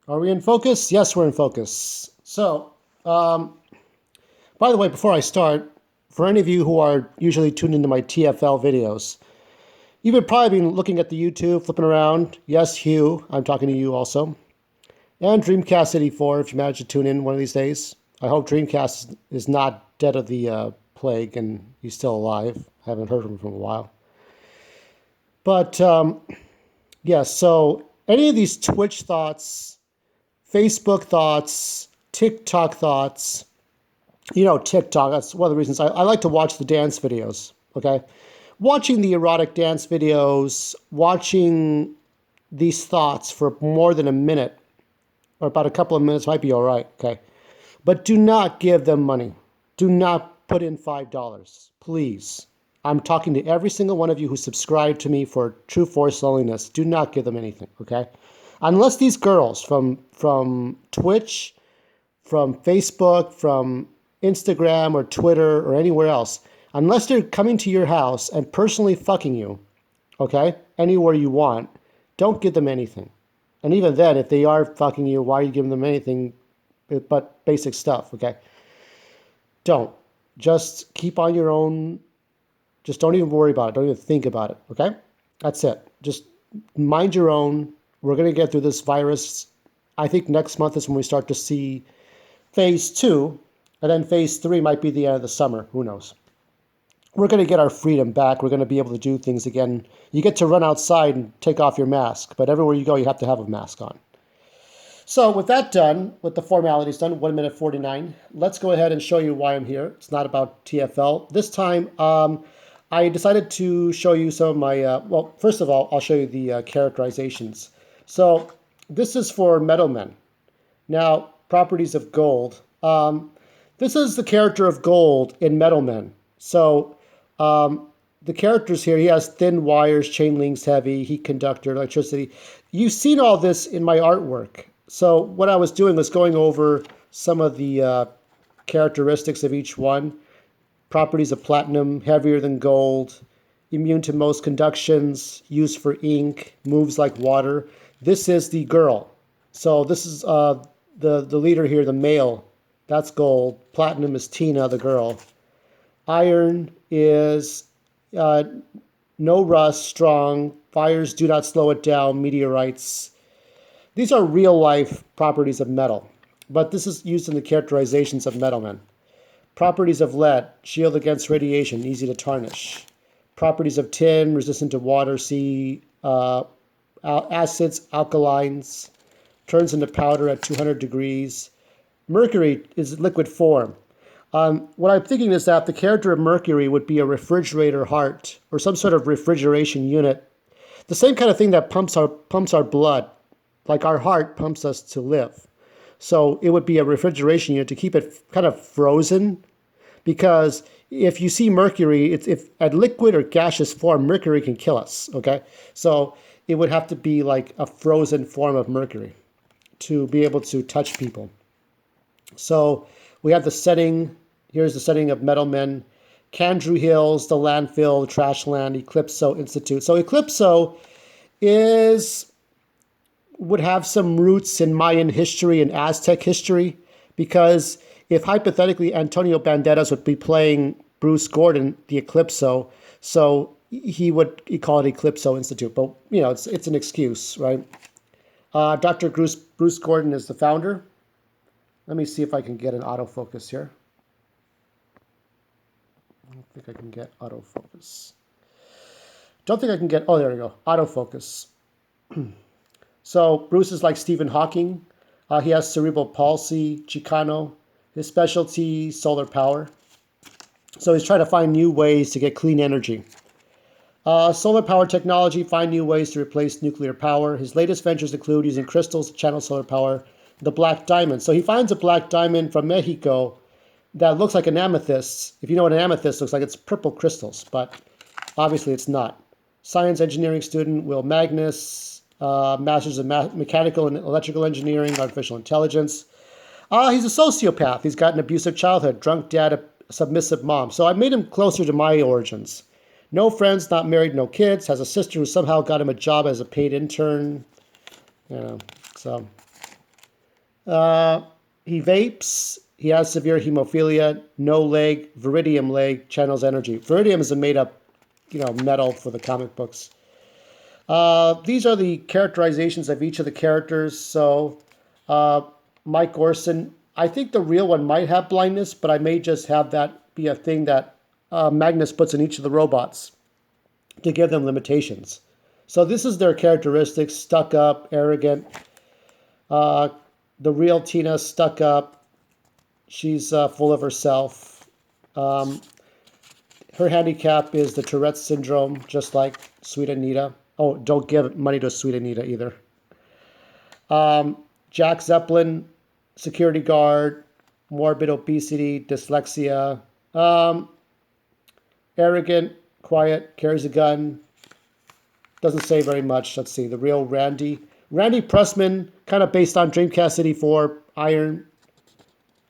Are we in focus? Yes, we're in focus. So, by the way, before I start, for any of you who are usually tuned into my TFL videos, you've probably been looking at the YouTube, flipping around. Yes, Hugh, I'm talking to you also. And Dreamcast 84, if you manage to tune in one of these days. I hope Dreamcast is not dead of the plague and he's still alive. I haven't heard from him for a while. But, yes, so any of these Twitch thoughts, Facebook thoughts, TikTok thoughts. You know, TikTok, that's one of the reasons I like to watch the dance videos, okay? Watching the erotic dance videos, watching these thoughts for more than a minute or about a couple of minutes might be all right, okay? But do not give them money. Do not put in $5, please. I'm talking to every single one of you who subscribed to me for True Force Loneliness. Do not give them anything, okay? Unless these girls from Twitch, from Facebook, from Instagram or Twitter or anywhere else, unless they're coming to your house and personally fucking you, okay, anywhere you want, don't give them anything. And even then, if they are fucking you, why are you giving them anything but basic stuff, okay? Don't. Just keep on your own. Just don't even worry about it. Don't even think about it, okay? That's it. Just mind your own. We're going to get through this virus. I think next month is when we start to see phase 2, and then phase 3 might be the end of the summer. Who knows? We're going to get our freedom back. We're going to be able to do things again. You get to run outside and take off your mask, but everywhere you go, you have to have a mask on. So with that done, with the formalities done, 1 minute 49, let's go ahead and show you why I'm here. It's not about TFL. This time, I decided to show you some of my, well, first of all, I'll show you the characterizations. So this is for metal men. Now, properties of gold. This is the character of gold in Metal Men. So the characters here, he has thin wires, chain links, heavy, heat conductor, electricity. You've seen all this in my artwork. So what I was doing was going over some of the characteristics of each one. Properties of platinum, heavier than gold, immune to most conductions, used for ink, moves like water. This is the girl. So this is the leader here, the male. That's gold. Platinum is Tina, the girl. Iron is no rust, strong. Fires do not slow it down. Meteorites. These are real life properties of metal, but this is used in the characterizations of metal men. Properties of lead, shield against radiation, easy to tarnish. Properties of tin, resistant to water, sea, acids, alkalines, turns into powder at 200 degrees. Mercury is liquid form. What I'm thinking is that the character of Mercury would be a refrigerator heart or some sort of refrigeration unit. The same kind of thing that pumps our blood, like our heart pumps us to live. So it would be a refrigeration unit to keep it kind of frozen, because if you see Mercury, if at liquid or gaseous form, Mercury can kill us, okay? So it would have to be like a frozen form of Mercury to be able to touch people. So we have the setting. Here's the setting of Metal Men. Candrew Hills, the landfill, the trash land, Eclipso Institute. So Eclipso would have some roots in Mayan history and Aztec history, because if hypothetically Antonio Banderas would be playing Bruce Gordon, the Eclipso, so he call it Eclipso Institute. But, you know, it's an excuse, right? Dr. Bruce Gordon is the founder. Let me see if I can get an autofocus here. I don't think I can get autofocus. Don't think I can get, oh, there we go, autofocus. So Bruce is like Stephen Hawking. He has cerebral palsy, Chicano. His specialty, solar power. So he's trying to find new ways to get clean energy. Solar power technology, find new ways to replace nuclear power. His latest ventures include using crystals to channel solar power, the black diamond. So he finds a black diamond from Mexico that looks like an amethyst. If you know what an amethyst looks like, it's purple crystals, but obviously it's not. Science engineering student, Will Magnus, Masters of Mechanical and Electrical Engineering, Artificial Intelligence. He's a sociopath. He's got an abusive childhood, drunk dad, a submissive mom. So I made him closer to my origins. No friends, not married, no kids. Has a sister who somehow got him a job as a paid intern. You know, so Uh, he vapes. He has severe hemophilia, no leg, viridium leg, channels energy. Viridium is a made-up, metal for the comic books. These are the characterizations of each of the characters. So, uh, Mike Orson, I think the real one might have blindness, but I may just have that be a thing that Magnus puts in each of the robots to give them limitations. So this is their characteristics: stuck up, arrogant. Uh, the real Tina, stuck up. She's full of herself. Um, Her handicap is the Tourette's syndrome, just like Sweet Anita. Oh, don't give money to Sweet Anita either. Jack Zeppelin, security guard, morbid obesity, dyslexia, arrogant, quiet, carries a gun, doesn't say very much. Let's see, the real Randy. Randy Pressman, kind of based on Dreamcast City 4 Iron.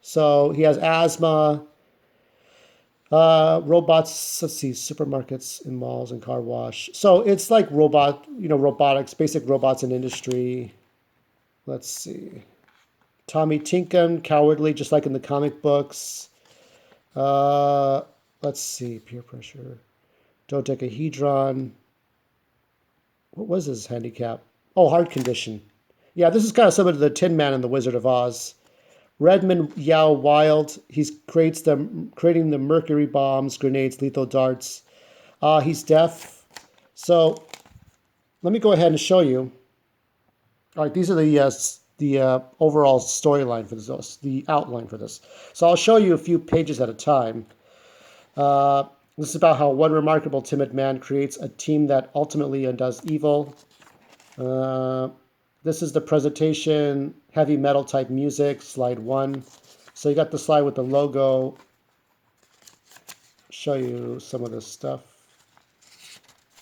So he has asthma. Robots, let's see, supermarkets and malls and car wash. So it's like robotics, basic robots in industry. Let's see. Tommy Tinkham, cowardly, just like in the comic books. Let's see, peer pressure. Dodecahedron. What was his handicap? Oh, heart condition. Yeah, this is kind of similar to the Tin Man and the Wizard of Oz. Redmond Yao Wild, he's creating the mercury bombs, grenades, lethal darts. He's deaf. So let me go ahead and show you. All right, these are the overall storyline for this, the outline for this. So I'll show you a few pages at a time. This is about how one remarkable timid man creates a team that ultimately undoes evil. This is the presentation, heavy metal type music, slide 1. So you got the slide with the logo. Show you some of this stuff.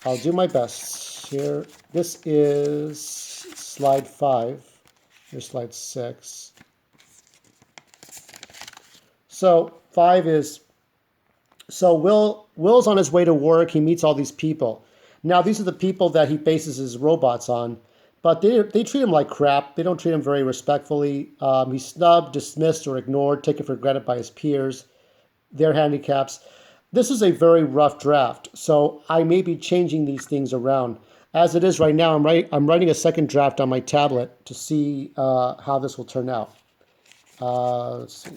I'll do my best here. This is slide 5. Here's slide 6. So 5 is, so Will's on his way to work. He meets all these people. Now, these are the people that he bases his robots on. But they treat him like crap. They don't treat him very respectfully. He's snubbed, dismissed, or ignored, taken for granted by his peers, their handicaps. This is a very rough draft, so I may be changing these things around. As it is right now, I'm writing a second draft on my tablet to see how this will turn out. Let's see.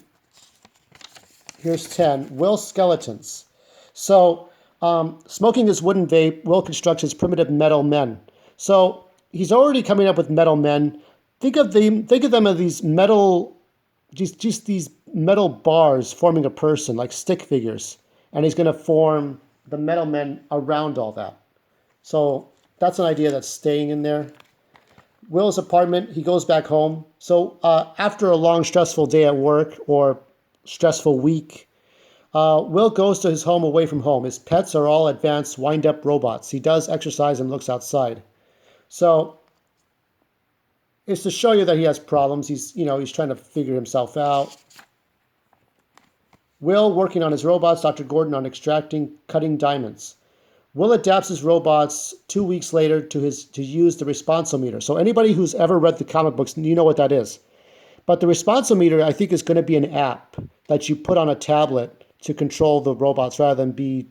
Here's 10. Will skeletons. So, smoking his wooden vape, Will constructs his primitive metal men. So, he's already coming up with metal men. Think of them as these metal, just these metal bars forming a person, like stick figures. And he's going to form the metal men around all that. So that's an idea that's staying in there. Will's apartment, he goes back home. So after a long, stressful day at work or stressful week, Will goes to his home away from home. His pets are all advanced, wind-up robots. He does exercise and looks outside. So it's to show you that he has problems. He's trying to figure himself out. Will working on his robots, Dr. Gordon on cutting diamonds. Will adapts his robots 2 weeks later to use the responsometer. So anybody who's ever read the comic books, you know what that is. But the responsometer, I think, is going to be an app that you put on a tablet to control the robots rather than be,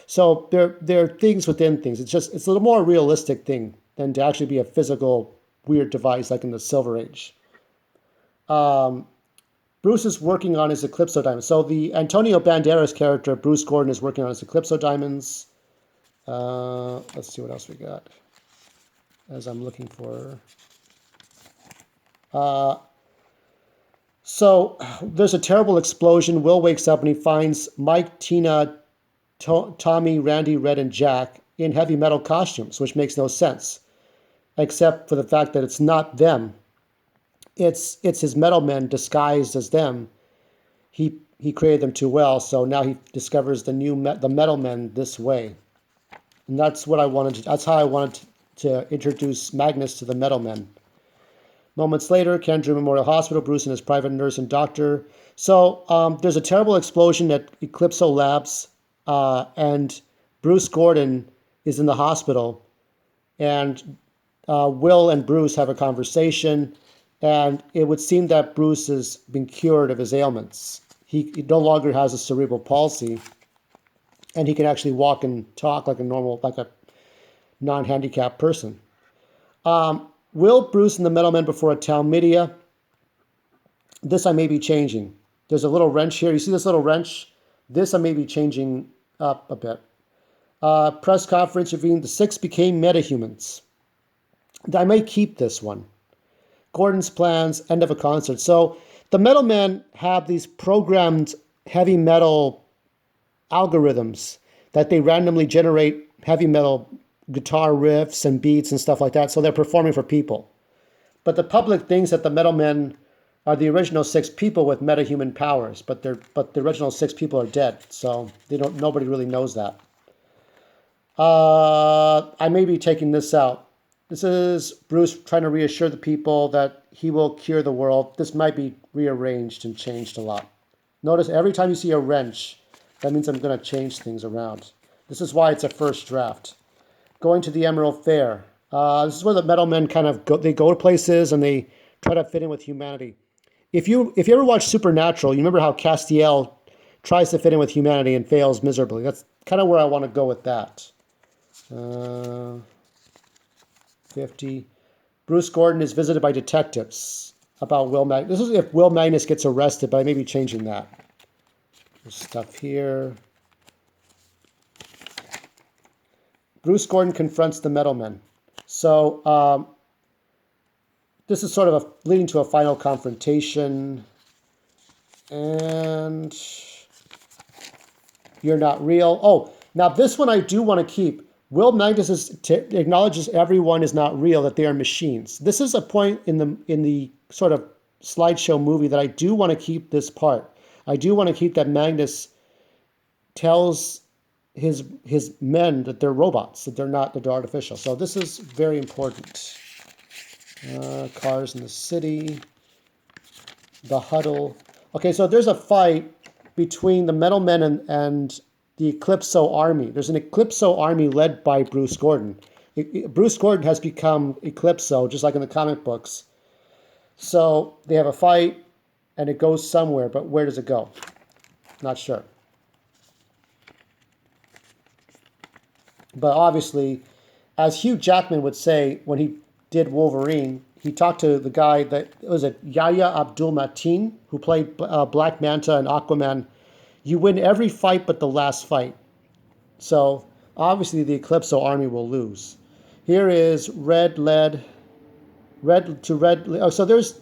So there are things within things. It's a little more realistic thing than to actually be a physical weird device like in the Silver Age. Bruce is working on his Eclipso diamonds. So the Antonio Banderas character, Bruce Gordon, is working on his Eclipso diamonds. Let's see what else we got. As I'm looking for. So there's a terrible explosion. Will wakes up and he finds Mike, Tina, Tommy, Randy, Red, and Jack in heavy metal costumes, which makes no sense, except for the fact that it's not them. It's his metal men disguised as them. He created them too well, so now he discovers the metal men this way, and that's what I wanted. That's how I wanted to introduce Magnus to the metal men. Moments later, Kendra Memorial Hospital, Bruce and his private nurse and doctor. So there's a terrible explosion at Eclipso Labs, and Bruce Gordon is in the hospital, and Will and Bruce have a conversation. And it would seem that Bruce has been cured of his ailments. He no longer has a cerebral palsy, and he can actually walk and talk like a normal, like a non-handicapped person. Will Bruce and the Metal Men before a town media? This I may be changing. There's a little wrench here. You see this little wrench? This I may be changing up a bit. Press conference revealing the 6 became metahumans. I may keep this one. Gordon's plans, end of a concert. So the Metal Men have these programmed heavy metal algorithms that they randomly generate heavy metal guitar riffs and beats and stuff like that. So they're performing for people. But the public thinks that the Metal Men are the original 6 people with metahuman powers, but the original 6 people are dead. So nobody really knows that. I may be taking this out. This is Bruce trying to reassure the people that he will cure the world. This might be rearranged and changed a lot. Notice every time you see a wrench, that means I'm going to change things around. This is why it's a first draft. Going to the Emerald Fair. This is where the Metal Men kind of go to places and they try to fit in with humanity. If you ever watch Supernatural, you remember how Castiel tries to fit in with humanity and fails miserably. That's kind of where I want to go with that. 50. Bruce Gordon is visited by detectives about Will Magnus. This is if Will Magnus gets arrested, but I may be changing that. There's stuff here. Bruce Gordon confronts the Metal Men. So this is sort of leading to a final confrontation. And you're not real. Oh, now this one I do want to keep. Will Magnus acknowledges everyone is not real, that they are machines. This is a point in the sort of slideshow movie that I do want to keep this part. I do want to keep that Magnus tells his men that they're robots, that they're artificial. So this is very important. Cars in the city. The huddle. Okay, so there's a fight between the Metal Men and the Eclipso army. There's an Eclipso army led by Bruce Gordon. Bruce Gordon has become Eclipso, just like in the comic books. So they have a fight, and it goes somewhere, but where does it go? Not sure. But obviously, as Hugh Jackman would say when he did Wolverine, he talked to the guy was it Yahya Abdul-Mateen, who played Black Manta and Aquaman. You win every fight but the last fight. So obviously the Eclipso army will lose. Here is red to red. Oh, so there's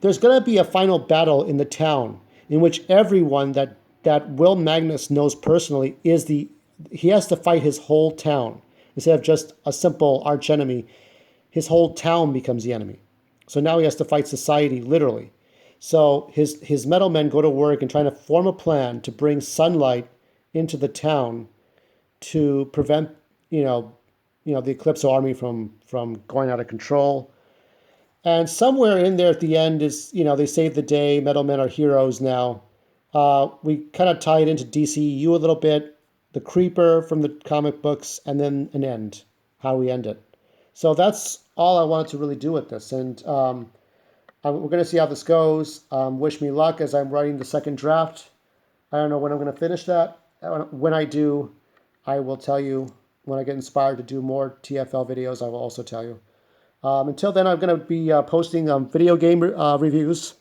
going to be a final battle in the town in which everyone that Will Magnus knows personally he has to fight his whole town instead of just a simple archenemy. His whole town becomes the enemy. So now he has to fight society literally. So his Metal Men go to work and trying to form a plan to bring sunlight into the town to prevent, the Eclipso army from going out of control. And somewhere in there at the end is, they save the day. Metal Men are heroes now. We kind of tie it into DCEU a little bit. The Creeper from the comic books, and then an end, how we end it. So that's all I wanted to really do with this. And we're going to see how this goes. Wish me luck as I'm writing the second draft. I don't know when I'm going to finish that. When I do, I will tell you. When I get inspired to do more TFL videos, I will also tell you. Until then, I'm going to be posting video game reviews.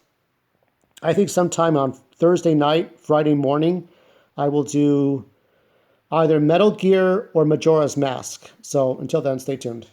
I think sometime on Thursday night, Friday morning, I will do either Metal Gear or Majora's Mask. So until then, stay tuned.